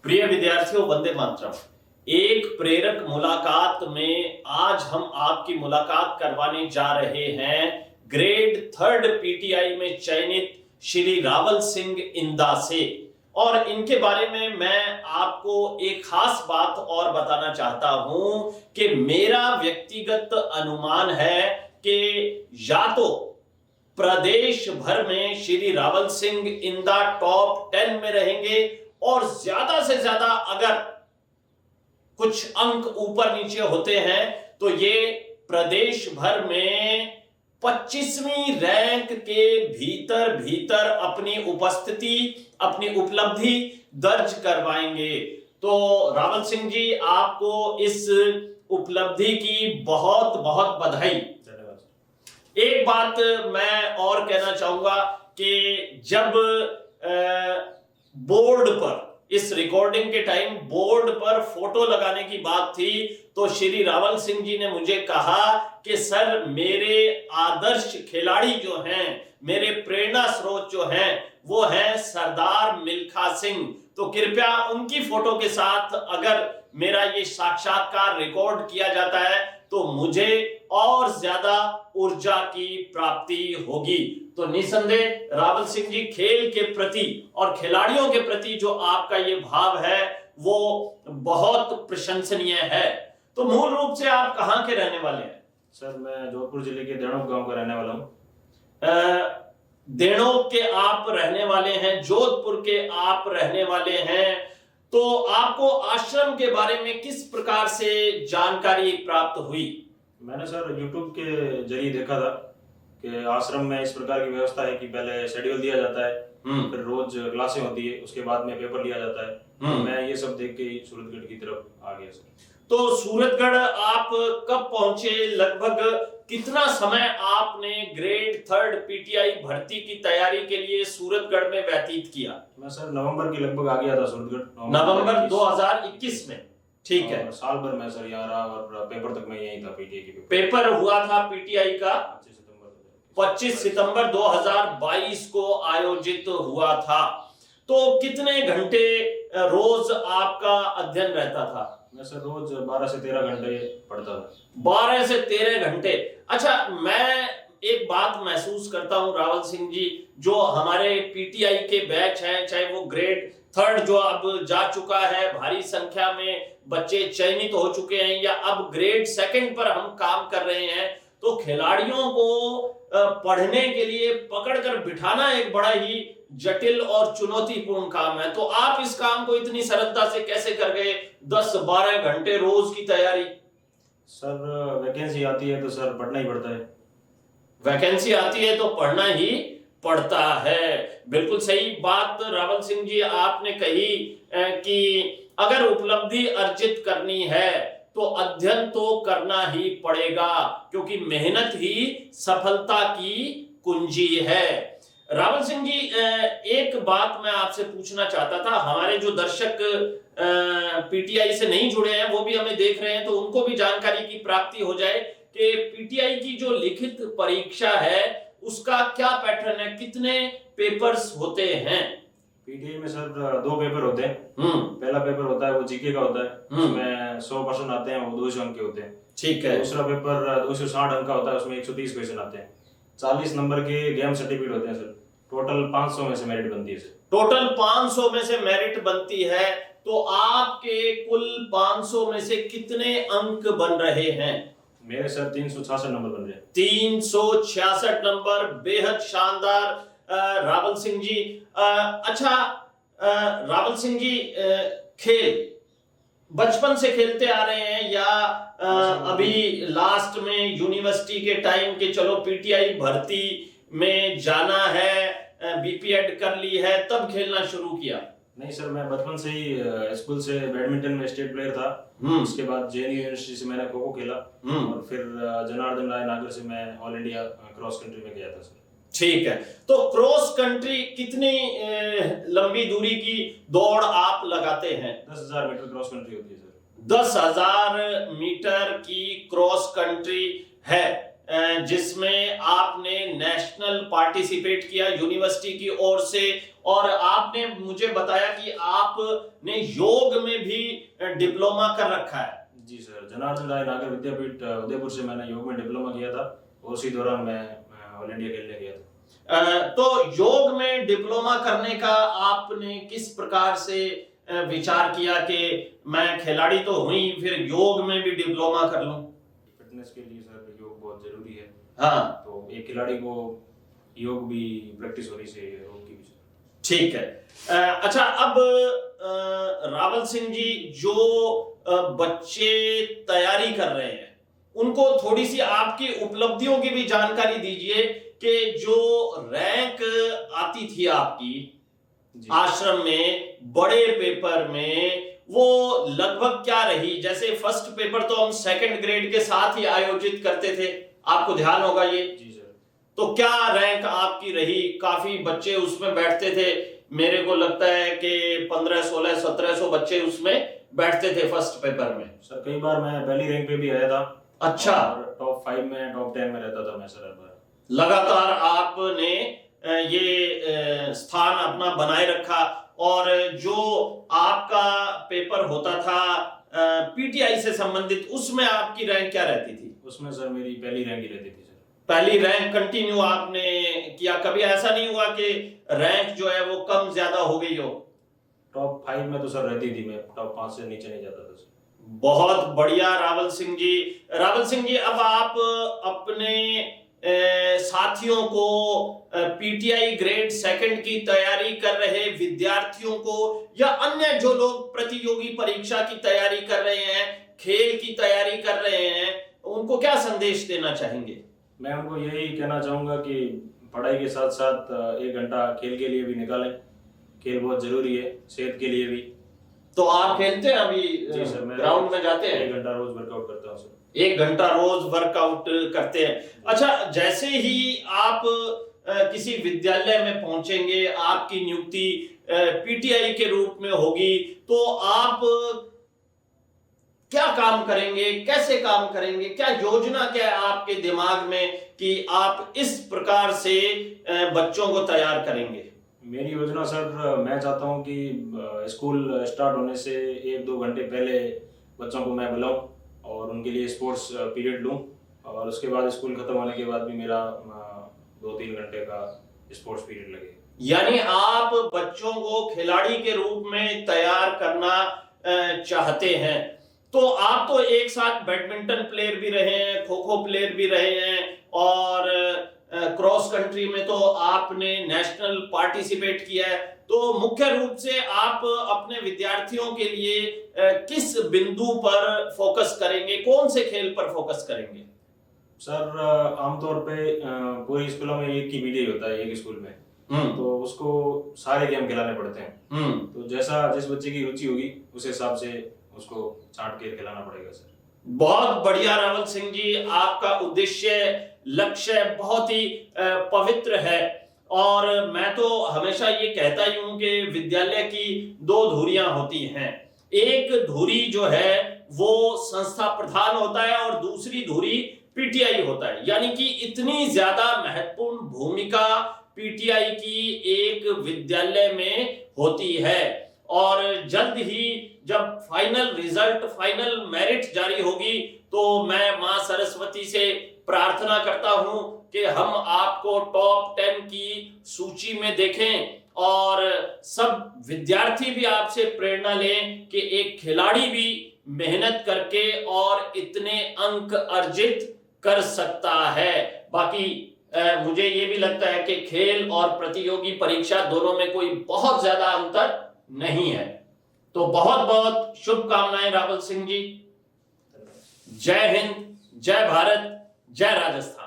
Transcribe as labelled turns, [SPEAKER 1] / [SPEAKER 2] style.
[SPEAKER 1] प्रिय विद्यार्थियों, वंदे मातरम। एक प्रेरक मुलाकात में आज हम आपकी मुलाकात करवाने जा रहे हैं ग्रेड 3 पीटीआई में चयनित श्री रावल सिंह इंदा से। और इनके बारे में मैं आपको एक खास बात और बताना चाहता हूं कि मेरा व्यक्तिगत अनुमान है कि या तो प्रदेश भर में श्री रावल सिंह इंदा टॉप 10 में रहेंगे और ज्यादा से ज्यादा अगर कुछ अंक ऊपर नीचे होते हैं तो ये प्रदेश भर में 25वीं रैंक के भीतर भीतर अपनी उपस्थिति, अपनी उपलब्धि दर्ज करवाएंगे। तो रावल सिंह जी, आपको इस उपलब्धि की बहुत बहुत बधाई। एक बात मैं और कहना चाहूंगा कि जब बोर्ड पर, इस रिकॉर्डिंग के टाइम बोर्ड पर फोटो लगाने की बात थी तो श्री रावल सिंह जी ने मुझे कहा कि सर, मेरे आदर्श खिलाड़ी जो हैं, मेरे प्रेरणा स्रोत जो हैं, वो हैं सरदार मिल्खा सिंह। तो कृपया उनकी फोटो के साथ अगर मेरा ये साक्षात्कार रिकॉर्ड किया जाता है तो मुझे और ज्यादा ऊर्जा की प्राप्ति होगी। तो निसंदेह रावल सिंह जी, खेल के प्रति और खिलाड़ियों के प्रति जो आपका ये भाव है वो बहुत प्रशंसनीय है। तो मूल रूप से आप कहाँ के रहने वाले हैं?
[SPEAKER 2] सर, मैं जोधपुर जिले के देणोक गांव का रहने वाला हूँ।
[SPEAKER 1] देणोक के आप रहने वाले हैं, जोधपुर के आप रहने वाले हैं। तो आपको आश्रम के बारे में किस प्रकार से जानकारी प्राप्त हुई?
[SPEAKER 2] मैंने सर YouTube के जरिए देखा था कि आश्रम में इस प्रकार की व्यवस्था है कि पहले शेड्यूल दिया जाता है, फिर रोज क्लासें होती है, उसके बाद में पेपर लिया जाता है। तो मैं ये सब देख के ही सूरतगढ़ की तरफ आ गया सर।
[SPEAKER 1] तो सूरतगढ़ आप कब पहुंचे? लगभग कितना समय आपने ग्रेड 3 पीटीआई भर्ती की तैयारी के लिए सूरतगढ़ में व्यतीत किया?
[SPEAKER 2] मैं सर नवंबर के लगभग आ गया था सूरतगढ़।
[SPEAKER 1] नवंबर 2021 में? ठीक है।
[SPEAKER 2] साल भर में सर यहाँ रहा और पेपर तक मैं यहीं था। पीटीआई के
[SPEAKER 1] पेपर हुआ था पीटीआई का 25 सितंबर 2022 को आयोजित हुआ था। तो कितने घंटे रोज आपका अध्ययन रहता था?
[SPEAKER 2] मैं सर रोज 12 से 13 घंटे पढ़ता था।
[SPEAKER 1] 12 से 13 घंटे। अच्छा, मैं एक बात महसूस करता हूं रावल सिंह जी, जो हमारे पीटीआई के बैच हैं, चाहे वो ग्रेड 3 जो अब जा चुका है, भारी संख्या में बच्चे चयनित हो चुके हैं, या अब ग्रेड 2 पर हम काम कर रहे हैं, तो खिलाड़ियों को पढ़ने के लिए पकड़कर बिठाना एक बड़ा ही जटिल और चुनौतीपूर्ण काम है। तो आप इस काम को इतनी सरलता से कैसे कर गए? 10-12 घंटे रोज की तैयारी।
[SPEAKER 2] सर, वैकेंसी आती है तो सर पढ़ना ही पड़ता है।
[SPEAKER 1] वैकेंसी आती है तो पढ़ना ही पड़ता है। बिल्कुल सही बात रावल सिंह जी आपने कही कि अगर उपलब्धि अर्जित करनी है तो अध्ययन तो करना ही पड़ेगा, क्योंकि मेहनत ही सफलता की कुंजी है। रावल सिंह जी, एक बात मैं आपसे पूछना चाहता था। हमारे जो दर्शक पीटीआई से नहीं जुड़े हैं वो भी हमें देख रहे हैं, तो उनको भी जानकारी की प्राप्ति हो जाए कि पीटीआई की जो लिखित परीक्षा है उसका क्या पैटर्न है, कितने पेपर्स होते हैं?
[SPEAKER 2] पीटीआई में सर 2 पेपर होते हैं। पहला पेपर होता है वो जीके का होता है, उसमें 100% आते हैं, वो 200 अंक के होते हैं।
[SPEAKER 1] ठीक है।
[SPEAKER 2] दूसरा पेपर 260 अंक का होता है, उसमें 130 क्वेश्चन आते हैं। 40 नंबर के गेम सर्टिफिकेट होते हैं सर। टोटल 500 में से मेरिट बनती है सर।
[SPEAKER 1] टोटल 500 में से मेरिट बनती है। तो आपके कुल 500 में से कितने अंक बन रहे हैं?
[SPEAKER 2] मेरे सर 366 नंबर बन रहे हैं।
[SPEAKER 1] 366 नंबर, बेहद शानदार रावल सिंह जी। अच्छा रावल सिंह जी, खेल बचपन से खेलते आ रहे हैं या अभी लास्ट में यूनिवर्सिटी के टाइम के चलो पीटीआई भर्ती में जाना है, बीपीएड कर ली है, तब खेलना शुरू किया?
[SPEAKER 2] नहीं सर, मैं बचपन से ही स्कूल से बैडमिंटन में स्टेट प्लेयर था। उसके बाद जेएनयू यूनिवर्सिटी से मैंने खो खो खेला और फिर जनार्दन राय नागर से मैं ऑल इंडिया क्रॉस कंट्री में गया था सर।
[SPEAKER 1] ठीक है। तो क्रॉस कंट्री कितनी लंबी दूरी की दौड़ आप लगाते हैं?
[SPEAKER 2] 10,000 मीटर क्रॉस कंट्री होती है सर।
[SPEAKER 1] 10,000 मीटर की क्रॉस कंट्री है। जिसमें आपने नेशनल पार्टिसिपेट किया यूनिवर्सिटी की ओर से, और आपने मुझे बताया कि आपने योग में भी डिप्लोमा कर रखा है।
[SPEAKER 2] जी सर, जनार्दन राय नागर विद्यापीठ उदयपुर से मैंने योग में डिप्लोमा किया था और उसी दौरान मैं ऑल इंडिया खेलने गया था।
[SPEAKER 1] तो योग में डिप्लोमा करने का आपने किस प्रकार से विचार किया कि मैं खिलाड़ी तो हुई, फिर योग में भी डिप्लोमा कर लूं?
[SPEAKER 2] फिटनेस के लिए सर योग बहुत जरूरी है।
[SPEAKER 1] हाँ,
[SPEAKER 2] तो एक खिलाड़ी को योग भी प्रैक्टिस होनी चाहिए, योग की भी।
[SPEAKER 1] ठीक है। अच्छा, अब रावल सिंह जी, जो बच्चे तैयारी कर रहे हैं उनको थोड़ी सी आपकी उपलब्धियों की भी जानकारी दीजिए कि जो रैंक आती थी आपकी आश्रम में बड़े पेपर में, वो लगभग क्या रही? जैसे फर्स्ट पेपर तो हम सेकंड ग्रेड के साथ ही आयोजित करते थे, आपको ध्यान होगा ये।
[SPEAKER 2] जी सर।
[SPEAKER 1] तो क्या रैंक आपकी रही? काफी बच्चे उसमें बैठते थे, मेरे को लगता है कि 1500, 1600, 1700 बच्चे उसमें बैठते थे फर्स्ट पेपर में।
[SPEAKER 2] सर कई बार मैं पहली रैंक पे भी आया था।
[SPEAKER 1] अच्छा।
[SPEAKER 2] टॉप 5 में, टॉप 10 में रहता था मैं सर।
[SPEAKER 1] लगातार आपने ये स्थान अपना बनाए रखा, और जो आपका पेपर होता था पीटीआई से संबंधित, उसमें आपकी रैंक क्या रहती थी?
[SPEAKER 2] उसमें सर मेरी पहली रैंक ही रहती थी सर।
[SPEAKER 1] पहली रैंक कंटिन्यू आपने किया, कभी ऐसा नहीं हुआ कि रैंक जो है वो कम ज्यादा हो गई हो?
[SPEAKER 2] टॉप 5 में तो सर रहती थी, मैं टॉप 5 से नीचे नहीं जाता था सर।
[SPEAKER 1] बहुत बढ़िया रावल सिंह जी। रावल सिंह जी, अब आप अपने साथियों को, पीटीआई ग्रेड सेकंड की तैयारी कर रहे विद्यार्थियों को, या अन्य जो लोग प्रतियोगी परीक्षा की तैयारी कर रहे हैं, खेल की तैयारी कर रहे हैं, उनको क्या संदेश देना चाहेंगे?
[SPEAKER 2] मैं उनको यही कहना चाहूंगा कि पढ़ाई के साथ साथ 1 घंटा खेल के लिए भी निकालें। खेल बहुत जरूरी है सेहत के लिए भी।
[SPEAKER 1] तो आप खेलते हैं अभी?
[SPEAKER 2] जी सर, मैं
[SPEAKER 1] ग्राउंड में जाते हैं?
[SPEAKER 2] 1 घंटा रोज वर्कआउट करता हूँ सर।
[SPEAKER 1] 1 घंटा रोज वर्कआउट करते हैं। अच्छा, जैसे ही आप किसी विद्यालय में पहुंचेंगे, आपकी नियुक्ति पीटीआई के रूप में होगी, तो आप क्या काम करेंगे, कैसे काम करेंगे, क्या योजना क्या है आपके दिमाग में कि आप इस प्रकार से बच्चों को तैयार करेंगे?
[SPEAKER 2] मेरी योजना सर, मैं चाहता हूं कि स्कूल स्टार्ट होने से 1-2 घंटे पहले बच्चों को मैं बुलाऊं और उनके लिए स्पोर्ट्स पीरियड लूं, और उसके बाद स्कूल खत्म होने के बाद भी मेरा 2-3 घंटे का स्पोर्ट्स पीरियड लगे।
[SPEAKER 1] यानी आप बच्चों को खिलाड़ी के रूप में तैयार करना चाहते हैं। तो आप तो एक साथ बैडमिंटन प्लेयर भी रहे हैं, खो खो प्लेयर भी रहे हैं, और क्रॉस कंट्री में तो आपने नेशनल पार्टिसिपेट किया है। तो मुख्य रूप से आप अपने विद्यार्थियों के लिए किस बिंदु पर फोकस करेंगे, कौन से खेल पर फोकस करेंगे?
[SPEAKER 2] सर आमतौर पे पूरे स्कूलों में एक ही मीडिया होता है, एक स्कूल में, तो उसको सारे गेम खिलाने पड़ते हैं। तो जैसा जिस बच्चे की रुचि होगी उस हिसाब से उसको छांट के खिलाना पड़ेगा सर।
[SPEAKER 1] बहुत बढ़िया रावल सिंह जी, आपका उद्देश्य, लक्ष्य बहुत ही पवित्र है, और मैं तो हमेशा ये कहता ही हूं कि विद्यालय की 2 धुरियां होती हैं। एक धुरी जो है वो संस्था प्रधान होता है, और दूसरी धुरी पीटीआई होता है। यानी कि इतनी ज्यादा महत्वपूर्ण भूमिका पीटीआई की एक विद्यालय में होती है, और जल्द ही जब फाइनल रिजल्ट, फाइनल मेरिट जारी होगी, तो मैं मां सरस्वती से प्रार्थना करता हूं कि हम आपको टॉप 10 की सूची में देखें, और सब विद्यार्थी भी आपसे प्रेरणा लें कि एक खिलाड़ी भी मेहनत करके और इतने अंक अर्जित कर सकता है। बाकी मुझे ये भी लगता है कि खेल और प्रतियोगी परीक्षा दोनों में कोई बहुत ज्यादा अंतर नहीं है। तो बहुत बहुत शुभकामनाएं रावल सिंह जी। जय हिंद, जय भारत, जय राजस्थान।